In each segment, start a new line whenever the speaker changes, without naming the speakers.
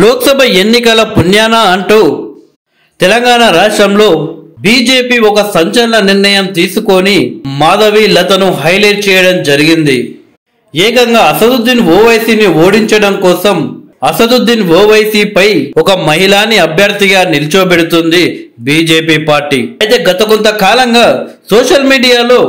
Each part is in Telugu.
లోక్సభ ఎన్నికల పుణ్యాన అంటూ తెలంగాణ రాష్ట్రంలో బీజేపీ ఒక సంచలన నిర్ణయం తీసుకొని మాధవి లతను హైలైట్ చేయడం జరిగింది. ఏకంగా అసదుద్దీన్ ఓవైసీని ఓడించడం కోసం అసదుద్దీన్ ఓవైసీపై ఒక మహిళని అభ్యర్థిగా నిల్చోబెడుతుంది బీజేపీ పార్టీ. అయితే గత కొంతకాలంగా సోషల్ మీడియాలో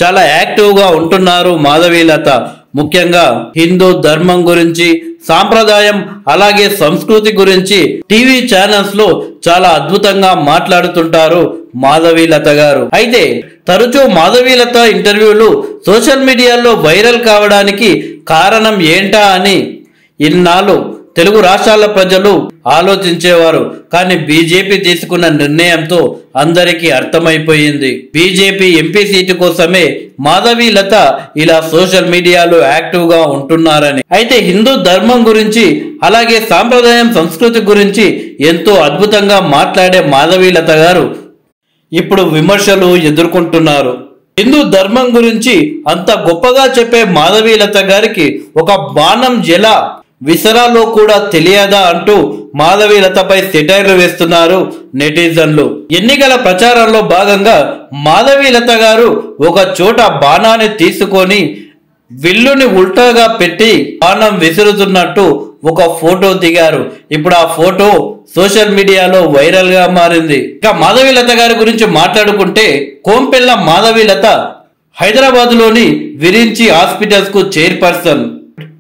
చాలా యాక్టివ్గా ఉంటున్నారు మాధవి లత. ముఖ్యంగా హిందూ ధర్మం గురించి, సాంప్రదాయం అలాగే సంస్కృతి గురించి టీవీ ఛానల్స్ లో చాలా అద్భుతంగా మాట్లాడుతుంటారు మాధవి లత గారు. అయితే తరచూ మాధవి లత ఇంటర్వ్యూలు సోషల్ మీడియాలో వైరల్ కావడానికి కారణం ఏంటా అని ఇన్నాళ్ళు తెలుగు రాష్ట్రాల ప్రజలు ఆలోచించేవారు. కానీ బీజేపీ తీసుకున్న నిర్ణయంతో అందరికీ అర్థమైపోయింది. బీజేపీ ఎంపీ సీటు కోసమే మాధవి లత ఇలా సోషల్ మీడియాలో యాక్టివ్ గా ఉంటున్నారని. అయితే హిందూ ధర్మం గురించి అలాగే సాంప్రదాయం సంస్కృతి గురించి ఎంతో అద్భుతంగా మాట్లాడే మాధవి లత గారు ఇప్పుడు విమర్శలు ఎదుర్కొంటున్నారు. హిందూ ధర్మం గురించి అంత గొప్పగా చెప్పే మాధవి లత గారికి ఒక బాణం ఎలా విసరాలో కూడా తెలియదా అంటూ మాధవి లతపై సెటైర్లు వేస్తున్నారు నెటిజన్లు. ఎన్నికల ప్రచారంలో భాగంగా మాధవి లత గారు ఒక చోట బాణాన్ని తీసుకొని విల్లుని ఉల్టాగా పెట్టి బాణం విసురుతున్నట్టు ఒక ఫోటో దిగారు. ఇప్పుడు ఆ ఫోటో సోషల్ మీడియాలో వైరల్ గా మారింది. ఇక మాధవి లత గారి గురించి మాట్లాడుకుంటే కోంపెల్ల మాధవి లత హైదరాబాద్ లోని విరించి హాస్పిటల్స్ కు చైర్పర్సన్.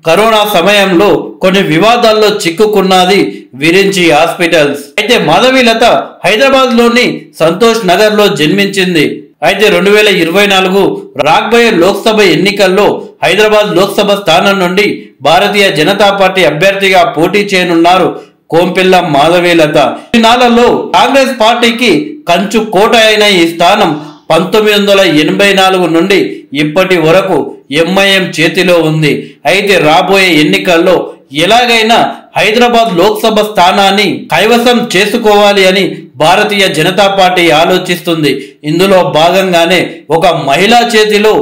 కరోనా సమయంలో కొన్ని వివాదాల్లో చిక్కుకున్నది విరించి హాస్పిటల్స్. అయితే మాధవి లత హైదరాబాద్ లోని సంతోష్ నగర్ లో జన్మించింది. అయితే 2024 రాబోయే లోక్సభ ఎన్నికల్లో హైదరాబాద్ లోక్సభ స్థానం నుండి భారతీయ జనతా పార్టీ అభ్యర్థిగా పోటీ చేయనున్నారు కోంపెల్ల మాధవి లత. ఈ నాళ్లలో కాంగ్రెస్ పార్టీకి కంచు కోట అయిన ఈ స్థానం 1984 నుండి ఇప్పటి వరకు ఎంఐఎం చేతిలో ఉంది. అయితే రాబోయే ఎన్నికల్లో ఎలాగైనా హైదరాబాద్ లోక్సభ స్థానాన్ని కైవసం చేసుకోవాలి అని భారతీయ జనతా పార్టీ ఆలోచిస్తుంది. ఇందులో భాగంగానే ఒక మహిళా చేతిలో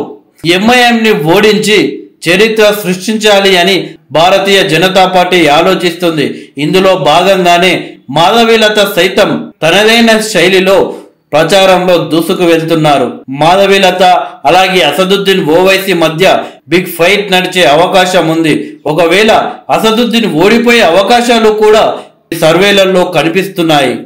ఎంఐఎం ని ఓడించి చరిత్ర సృష్టించాలి అని భారతీయ జనతా పార్టీ ఆలోచిస్తుంది. ఇందులో భాగంగానే మాధవి లత సైతం తనదైన శైలిలో ప్రచారంలో దూసుకు వెళ్తున్నారు. మాధవి లత అలాగే అసదుద్దీన్ ఓవైసీ మధ్య బిగ్ ఫైట్ నడిచే అవకాశం ఉంది. ఒకవేళ అసదుద్దీన్ ఓడిపోయే అవకాశాలు కూడా సర్వేలలో కనిపిస్తున్నాయి.